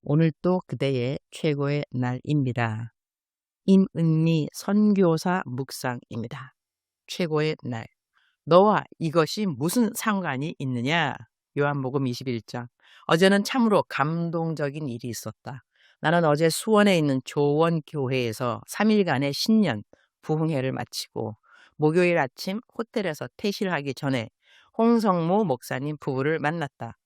오늘도 그대의 최고의 날입니다. 임은미 선교사 묵상입니다. 최고의 날. 너와 이것이 무슨 상관이 있느냐? 요한복음 21장. 어제는 참으로 감동적인 일이 있었다. 나는 어제 수원에 있는 조원교회에서 3일간의 신년 부흥회를 마치고 목요일 아침 호텔에서 퇴실하기 전에 홍성무 목사님 부부를 만났다.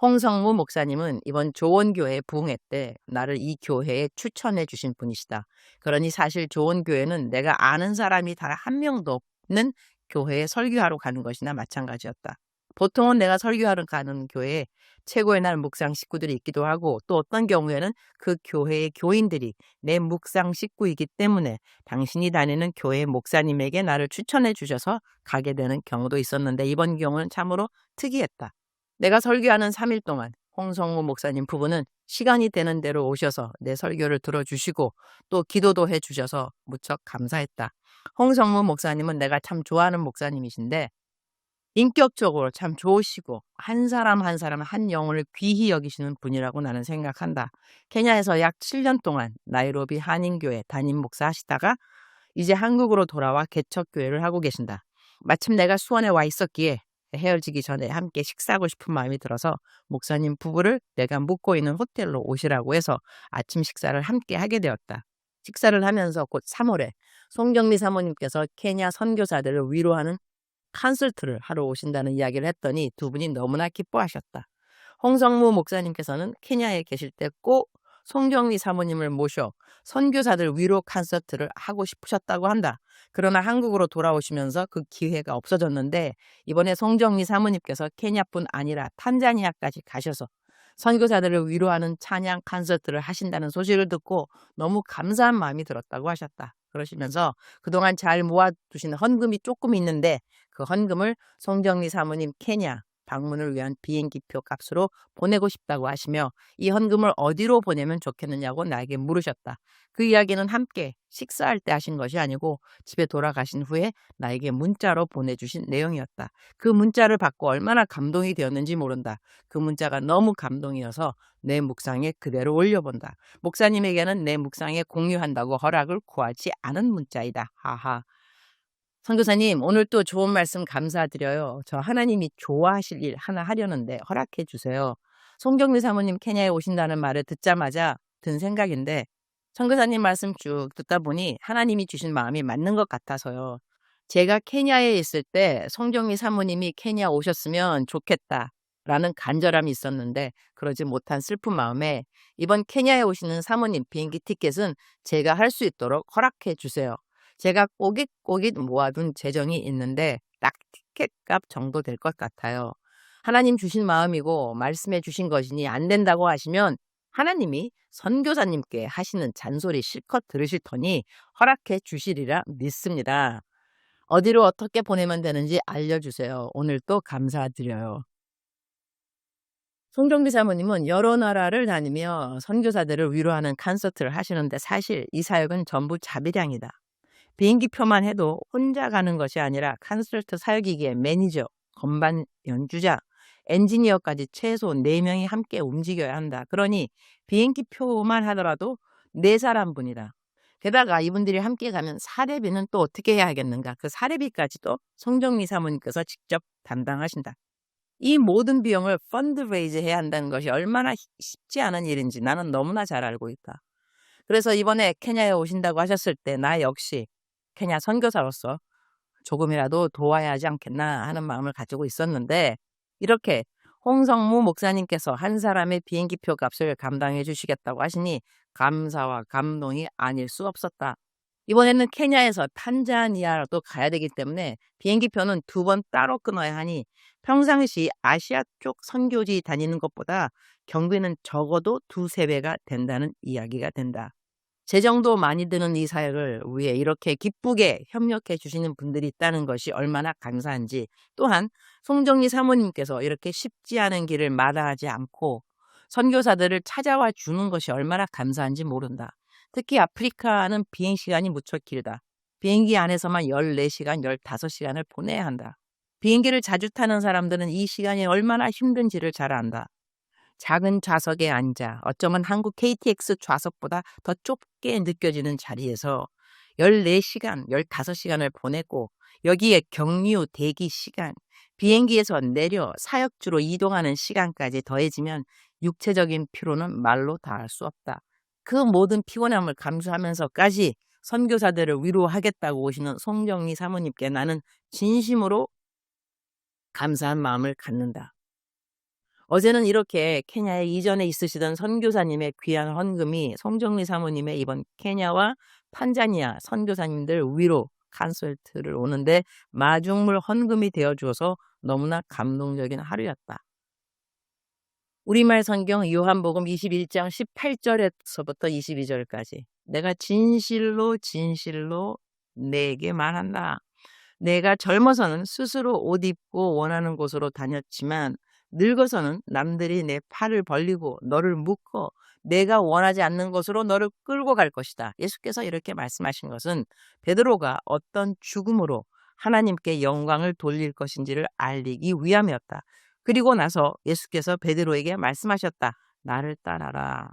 홍성무 목사님은 이번 조원교회 부흥회 때 나를 이 교회에 추천해 주신 분이시다. 그러니 사실 조원교회는 내가 아는 사람이 단 한 명도 없는 교회에 설교하러 가는 것이나 마찬가지였다. 보통은 내가 설교하러 가는 교회에 최고의 날 묵상 식구들이 있기도 하고, 또 어떤 경우에는 그 교회의 교인들이 내 묵상 식구이기 때문에 당신이 다니는 교회 목사님에게 나를 추천해 주셔서 가게 되는 경우도 있었는데, 이번 경우는 참으로 특이했다. 내가 설교하는 3일 동안 홍성무 목사님 부부는 시간이 되는 대로 오셔서 내 설교를 들어주시고 또 기도도 해주셔서 무척 감사했다. 홍성무 목사님은 내가 참 좋아하는 목사님이신데, 인격적으로 참 좋으시고 한 사람 한 사람 한 영혼을 귀히 여기시는 분이라고 나는 생각한다. 케냐에서 약 7년 동안 나이로비 한인교회 담임 목사 하시다가 이제 한국으로 돌아와 개척교회를 하고 계신다. 마침 내가 수원에 와 있었기에 헤어지기 전에 함께 식사하고 싶은 마음이 들어서 목사님 부부를 내가 묵고 있는 호텔로 오시라고 해서 아침 식사를 함께 하게 되었다. 식사를 하면서 곧 3월에 송경미 사모님께서 케냐 선교사들을 위로하는 콘서트를 하러 오신다는 이야기를 했더니 두 분이 너무나 기뻐하셨다. 홍성무 목사님께서는 케냐에 계실 때 꼭 송경미 사모님을 모셔 선교사들 위로 콘서트를 하고 싶으셨다고 한다. 그러나 한국으로 돌아오시면서 그 기회가 없어졌는데, 이번에 송경미 사모님께서 케냐뿐 아니라 탄자니아까지 가셔서 선교사들을 위로하는 찬양 콘서트를 하신다는 소식을 듣고 너무 감사한 마음이 들었다고 하셨다. 그러시면서 그동안 잘 모아두신 헌금이 조금 있는데 그 헌금을 송경미 사모님 케냐 방문을 위한 비행기표 값으로 보내고 싶다고 하시며, 이 헌금을 어디로 보내면 좋겠느냐고 나에게 물으셨다. 그 이야기는 함께 식사할 때 하신 것이 아니고 집에 돌아가신 후에 나에게 문자로 보내주신 내용이었다. 그 문자를 받고 얼마나 감동이 되었는지 모른다. 그 문자가 너무 감동이어서 내 묵상에 그대로 올려본다. 목사님에게는 내 묵상에 공유한다고 허락을 구하지 않은 문자이다. 하하. 선교사님, 오늘 또 좋은 말씀 감사드려요. 저 하나님이 좋아하실 일 하나 하려는데 허락해 주세요. 송경미 사모님 케냐에 오신다는 말을 듣자마자 든 생각인데, 선교사님 말씀 쭉 듣다 보니 하나님이 주신 마음이 맞는 것 같아서요. 제가 케냐에 있을 때 송경미 사모님이 케냐 오셨으면 좋겠다라는 간절함이 있었는데 그러지 못한 슬픈 마음에 이번 케냐에 오시는 사모님 비행기 티켓은 제가 할 수 있도록 허락해 주세요. 제가 꼬깃꼬깃 모아둔 재정이 있는데 딱 티켓값 정도 될 것 같아요. 하나님 주신 마음이고 말씀해 주신 것이니 안 된다고 하시면 하나님이 선교사님께 하시는 잔소리 실컷 들으실 터니 허락해 주시리라 믿습니다. 어디로 어떻게 보내면 되는지 알려주세요. 오늘도 감사드려요. 송정비 사모님은 여러 나라를 다니며 선교사들을 위로하는 콘서트를 하시는데, 사실 이 사역은 전부 자비량이다. 비행기표만 해도 혼자 가는 것이 아니라 콘서트 사역이기에 매니저, 건반 연주자, 엔지니어까지 최소 4명이 함께 움직여야 한다. 그러니 비행기표만 하더라도 4사람분이다. 게다가 이분들이 함께 가면 사례비는 또 어떻게 해야 하겠는가. 그 사례비까지도 송정미 사모님께서 직접 담당하신다. 이 모든 비용을 펀드레이즈 해야 한다는 것이 얼마나 쉽지 않은 일인지 나는 너무나 잘 알고 있다. 그래서 이번에 케냐에 오신다고 하셨을 때 나 역시 케냐 선교사로서 조금이라도 도와야 하지 않겠나 하는 마음을 가지고 있었는데, 이렇게 홍성무 목사님께서 한 사람의 비행기표 값을 감당해 주시겠다고 하시니 감사와 감동이 아닐 수 없었다. 이번에는 케냐에서 탄자니아로 가야 되기 때문에 비행기표는 2번 따로 끊어야 하니 평상시 아시아 쪽 선교지 다니는 것보다 경비는 적어도 2~3배가 된다는 이야기가 된다. 재정도 많이 드는 이 사역을 위해 이렇게 기쁘게 협력해 주시는 분들이 있다는 것이 얼마나 감사한지, 또한 송정리 사모님께서 이렇게 쉽지 않은 길을 마다하지 않고 선교사들을 찾아와 주는 것이 얼마나 감사한지 모른다. 특히 아프리카는 비행시간이 무척 길다. 비행기 안에서만 14시간, 15시간을 보내야 한다. 비행기를 자주 타는 사람들은 이 시간이 얼마나 힘든지를 잘 안다. 작은 좌석에 앉아 어쩌면 한국 KTX 좌석보다 더 좁게 느껴지는 자리에서 14시간, 15시간을 보내고 여기에 격리 대기 시간, 비행기에서 내려 사역주로 이동하는 시간까지 더해지면 육체적인 피로는 말로 다할 수 없다. 그 모든 피곤함을 감수하면서까지 선교사들을 위로하겠다고 오시는 송정리 사모님께 나는 진심으로 감사한 마음을 갖는다. 어제는 이렇게 케냐에 이전에 있으시던 선교사님의 귀한 헌금이 송정리 사모님의 이번 케냐와 탄자니아 선교사님들 위로 콘서트를 오는데 마중물 헌금이 되어주어서 너무나 감동적인 하루였다. 우리말 성경 요한복음 21장 18절에서부터 22절까지 내가 진실로 내게 말한다. 내가 젊어서는 스스로 옷 입고 원하는 곳으로 다녔지만 늙어서는 남들이 내 팔을 벌리고 너를 묶어 내가 원하지 않는 곳으로 너를 끌고 갈 것이다. 예수께서 이렇게 말씀하신 것은 베드로가 어떤 죽음으로 하나님께 영광을 돌릴 것인지를 알리기 위함이었다. 그리고 나서 예수께서 베드로에게 말씀하셨다. 나를 따라라.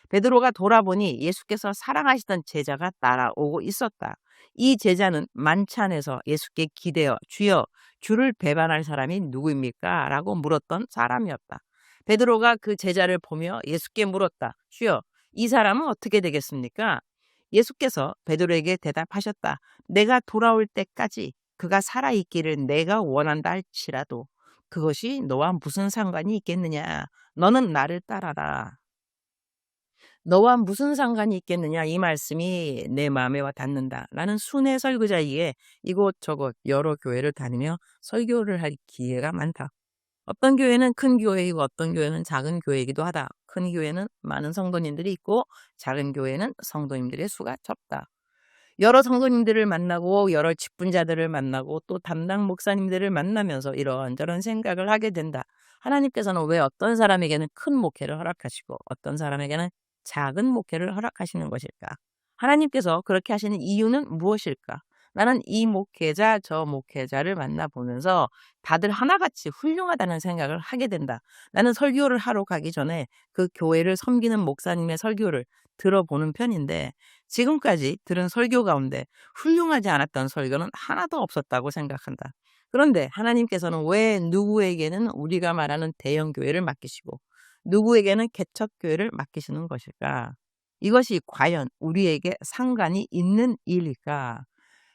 베드로가 돌아보니 예수께서 사랑하시던 제자가 따라오고 있었다. 이 제자는 만찬에서 예수께 기대어 주여 주를 배반할 사람이 누구입니까? 라고 물었던 사람이었다. 베드로가 그 제자를 보며 예수께 물었다. 주여 이 사람은 어떻게 되겠습니까? 예수께서 베드로에게 대답하셨다. 내가 돌아올 때까지 그가 살아있기를 내가 원한다 할지라도 그것이 너와 무슨 상관이 있겠느냐? 너는 나를 따라라. 너와 무슨 상관이 있겠느냐 이 말씀이 내 마음에 와 닿는다. 나는 순회 설교자이기에 이곳저곳 여러 교회를 다니며 설교를 할 기회가 많다. 어떤 교회는 큰 교회이고 어떤 교회는 작은 교회이기도 하다. 큰 교회는 많은 성도님들이 있고 작은 교회는 성도님들의 수가 적다. 여러 성도님들을 만나고 여러 직분자들을 만나고 또 담당 목사님들을 만나면서 이런저런 생각을 하게 된다. 하나님께서는 왜 어떤 사람에게는 큰 목회를 허락하시고 어떤 사람에게는 작은 목회를 허락하시는 것일까? 하나님께서 그렇게 하시는 이유는 무엇일까? 나는 이 목회자 저 목회자를 만나보면서 다들 하나같이 훌륭하다는 생각을 하게 된다. 나는 설교를 하러 가기 전에 그 교회를 섬기는 목사님의 설교를 들어보는 편인데 지금까지 들은 설교 가운데 훌륭하지 않았던 설교는 하나도 없었다고 생각한다. 그런데 하나님께서는 왜 누구에게는 우리가 말하는 대형 교회를 맡기시고 누구에게는 개척교회를 맡기시는 것일까? 이것이 과연 우리에게 상관이 있는 일일까?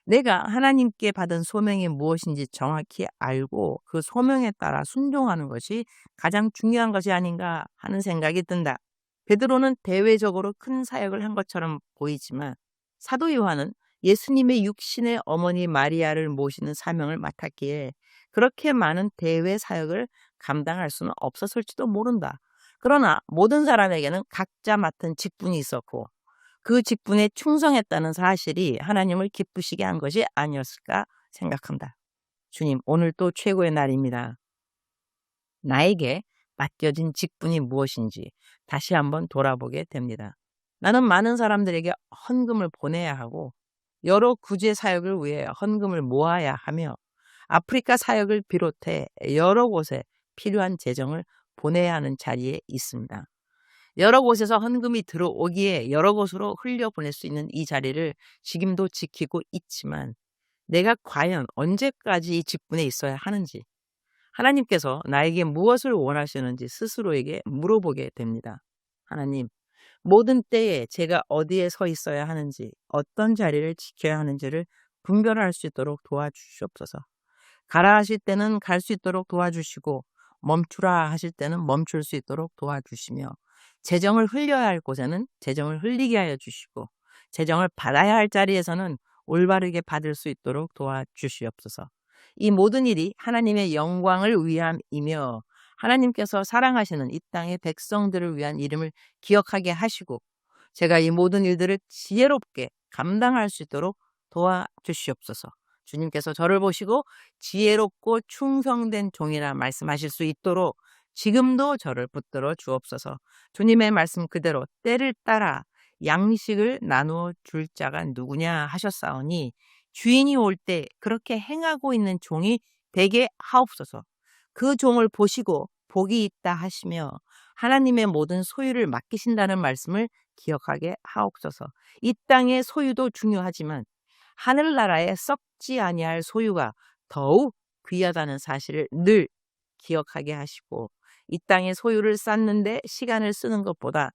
내가 하나님께 받은 소명이 무엇인지 정확히 알고 그 소명에 따라 순종하는 것이 가장 중요한 것이 아닌가 하는 생각이 든다. 베드로는 대외적으로 큰 사역을 한 것처럼 보이지만 사도 요한은 예수님의 육신의 어머니 마리아를 모시는 사명을 맡았기에 그렇게 많은 대외 사역을 감당할 수는 없었을지도 모른다. 그러나 모든 사람에게는 각자 맡은 직분이 있었고 그 직분에 충성했다는 사실이 하나님을 기쁘시게 한 것이 아니었을까 생각한다. 주님, 오늘 또 최고의 날입니다. 나에게 맡겨진 직분이 무엇인지 다시 한번 돌아보게 됩니다. 나는 많은 사람들에게 헌금을 보내야 하고 여러 구제 사역을 위해 헌금을 모아야 하며 아프리카 사역을 비롯해 여러 곳에 필요한 재정을 보내야 하는 자리에 있습니다. 여러 곳에서 헌금이 들어오기에 여러 곳으로 흘려보낼 수 있는 이 자리를 지금도 지키고 있지만 내가 과연 언제까지 이 직분에 있어야 하는지 하나님께서 나에게 무엇을 원하시는지 스스로에게 물어보게 됩니다. 하나님, 모든 때에 제가 어디에 서 있어야 하는지 어떤 자리를 지켜야 하는지를 분별할 수 있도록 도와주시옵소서. 가라 하실 때는 갈 수 있도록 도와주시고 멈추라 하실 때는 멈출 수 있도록 도와주시며 재정을 흘려야 할 곳에는 재정을 흘리게 하여 주시고 재정을 받아야 할 자리에서는 올바르게 받을 수 있도록 도와주시옵소서. 이 모든 일이 하나님의 영광을 위함이며 하나님께서 사랑하시는 이 땅의 백성들을 위한 이름을 기억하게 하시고 제가 이 모든 일들을 지혜롭게 감당할 수 있도록 도와주시옵소서. 주님께서 저를 보시고 지혜롭고 충성된 종이라 말씀하실 수 있도록 지금도 저를 붙들어 주옵소서. 주님의 말씀 그대로 때를 따라 양식을 나누어 줄 자가 누구냐 하셨사오니 주인이 올 때 그렇게 행하고 있는 종이 되게 하옵소서. 그 종을 보시고 복이 있다 하시며 하나님의 모든 소유를 맡기신다는 말씀을 기억하게 하옵소서. 이 땅의 소유도 중요하지만 하늘나라에 썩지 아니할 소유가 더욱 귀하다는 사실을 늘 기억하게 하시고, 이 땅의 소유를 쌓는데 시간을 쓰는 것보다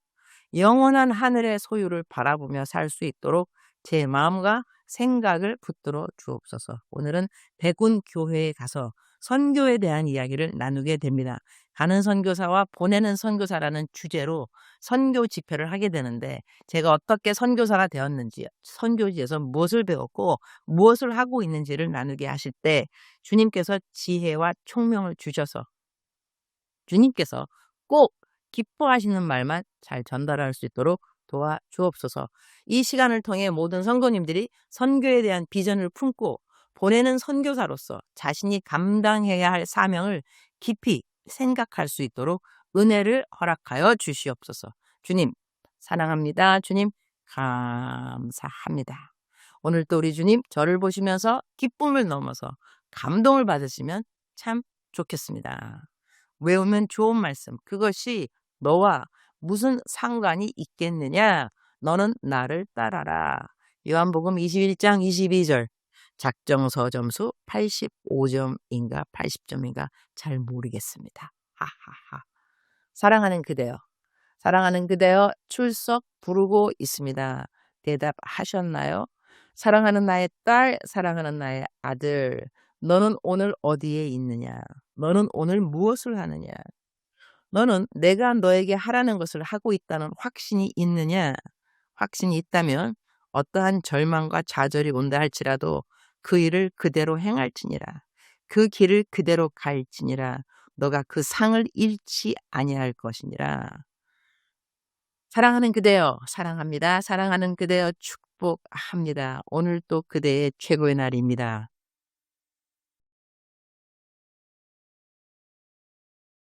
영원한 하늘의 소유를 바라보며 살 수 있도록 제 마음과 생각을 붙들어 주옵소서. 오늘은 백운 교회에 가서 선교에 대한 이야기를 나누게 됩니다. 가는 선교사와 보내는 선교사라는 주제로 선교 집회를 하게 되는데, 제가 어떻게 선교사가 되었는지, 선교지에서 무엇을 배웠고 무엇을 하고 있는지를 나누게 하실 때 주님께서 지혜와 총명을 주셔서 주님께서 꼭 기뻐하시는 말만 잘 전달할 수 있도록 도와주옵소서. 이 시간을 통해 모든 선교님들이 선교에 대한 비전을 품고 보내는 선교사로서 자신이 감당해야 할 사명을 깊이 생각할 수 있도록 은혜를 허락하여 주시옵소서. 주님 사랑합니다. 주님 감사합니다. 오늘도 우리 주님 저를 보시면서 기쁨을 넘어서 감동을 받으시면 참 좋겠습니다. 외우면 좋은 말씀, 그것이 너와 무슨 상관이 있겠느냐? 너는 나를 따라라. 요한복음 21장 22절. 작정서 점수 85점인가 80점인가 잘 모르겠습니다. 하하하. 사랑하는 그대여, 사랑하는 그대여, 출석 부르고 있습니다. 대답하셨나요? 사랑하는 나의 딸, 사랑하는 나의 아들, 너는 오늘 어디에 있느냐? 너는 오늘 무엇을 하느냐? 너는 내가 너에게 하라는 것을 하고 있다는 확신이 있느냐? 확신이 있다면 어떠한 절망과 좌절이 온다 할지라도 그 일을 그대로 행할지니라. 그 길을 그대로 갈지니라. 너가 그 상을 잃지 아니할 것이니라. 사랑하는 그대여, 사랑합니다. 사랑하는 그대여, 축복합니다. 오늘 또 그대의 최고의 날입니다.